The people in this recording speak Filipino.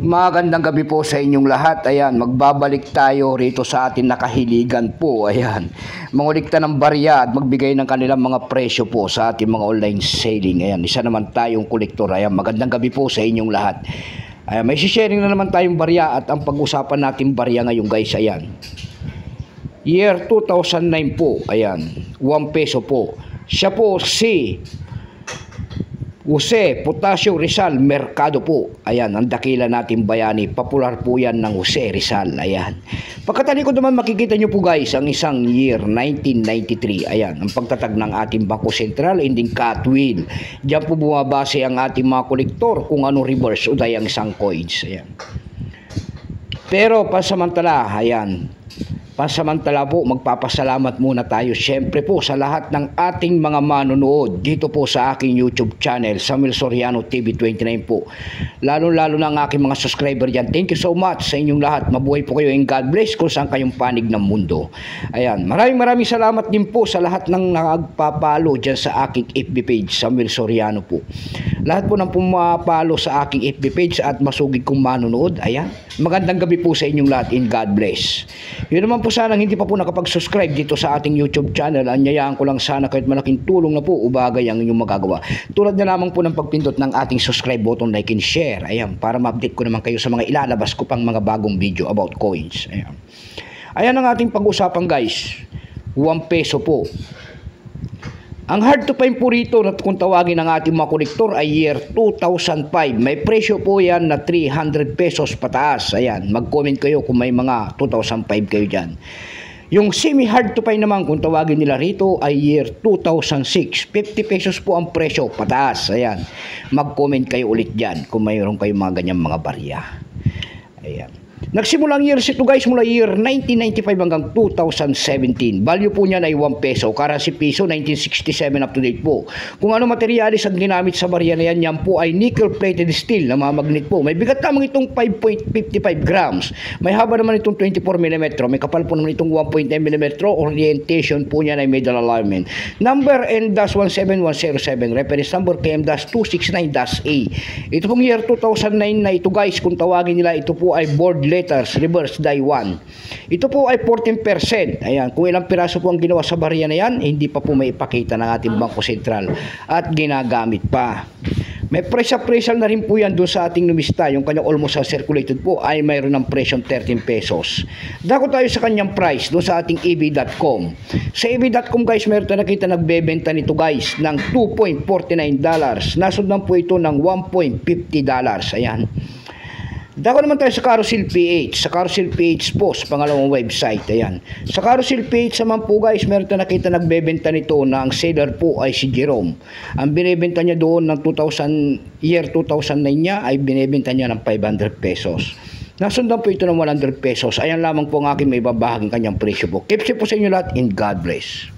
Magandang gabi po sa inyong lahat. Ayan, magbabalik tayo rito sa ating nakahiligan po. Ayan, mangulikta ng barya at magbigay ng kanilang mga presyo po sa ating mga online selling. Ayan, isa naman tayong kolektor. Ayan, magandang gabi po sa inyong lahat. Ayan, may sharing na naman tayong barya at ang pag-usapan natin barya ngayon guys. Ayan, year 2009 po. Ayan, 1 peso po. Siya po si Jose Potasio Rizal Mercado po. Ayan, ang dakila natin bayani. Popular po yan ng Jose Rizal. Ayan. Pagkatalikod naman makikita nyo po guys, ang isang year 1993. Ayan, ang pagtatag ng ating Bangko Sentral, ending Catwheel. Diyan po bumabase ang ating mga kolektor kung ano reverse o ang isang coins. Ayan. Pero pasamantala, ayan, pansamantala po, magpapasalamat muna tayo syempre po sa lahat ng ating mga manonood dito po sa aking YouTube channel, Samuel Soriano TV 29 po. Lalo-lalo na ang aking mga subscriber dyan. Thank you so much sa inyong lahat. Mabuhay po kayo and God bless kung saan kayong panig ng mundo. Ayan, maraming salamat din po sa lahat ng nagpapalo dyan sa aking FB page, Samuel Soriano po. Lahat po ng pumapalo sa aking FB page at masugid kong manonood. Ayan, magandang gabi po sa inyong lahat and God bless. Yun naman po sana hindi pa po nakapag-subscribe dito sa ating YouTube channel, anyayaan ko lang sana kahit malaking tulong na po ubagay ang inyong magagawa. Tulad na lamang po ng pagpindot ng ating subscribe button, like and share. Ayan, para ma-update ko naman kayo sa mga ilalabas ko pang mga bagong video about coins. Ayan. Ayan ang ating pag-usapan guys. 1 peso po. Ang hard to find po rito na kung tawagin ng ating mga kolektor ay year 2005. May presyo po yan na 300 pesos pataas. Ayan, mag-comment kayo kung may mga 2005 kayo dyan. Yung semi-hard to find naman kung tawagin nila rito ay year 2006. 50 pesos po ang presyo pataas. Ayan, mag-comment kayo ulit dyan kung mayroon kayong mga ganyang mga barya. Ayan. Nagsimula ang years ito guys mula year 1995 hanggang 2017. Value po niyan ay 1 peso. Currency peso 1967 up to date po. Kung ano materialis ang ginamit sa barya na yan, yan po ay nickel plated steel na mamagnet po. May bigat lamang itong 5.55 grams. May haba naman itong 24 mm. May kapal po naman itong 1.9 mm. Orientation po niyan ay middle alignment. Number N-17107. Reference number KM-269-A. Ito pong year 2009 na ito guys, kung tawagin nila, ito po ay board letters, reverse die 1. Ito po ay 14%. Ayan, kung ilang piraso po ang ginawa sa barya na yan, hindi pa po may ipakita ng ating Bangko Sentral at ginagamit pa. May price appraisal na rin po yan doon sa ating numista. Yung kanyang almost circulated po ay mayroon ng presyo 13 pesos. Dako tayo sa kanyang price doon sa ating EB.com. Sa EB.com guys, meron tayo nakita nagbebenta nito guys ng $2.49. Nasundan po ito ng $1.50. Ayan. Dako naman tayo sa Carousel PH. Sa Carousel PH po, sa pangalawang website. Ayan. Sa Carousel PH naman po guys, meron tayo nakita nagbebenta nito na ang seller po ay si Jerome. Ang binebenta niya doon ng year 2009 niya ay binebenta niya ng 500 pesos. Nasundan po ito ng 100 pesos. Ayan lamang po ang aking may babahaging kanyang presyo po. Keep safe po sa inyo lahat and God bless.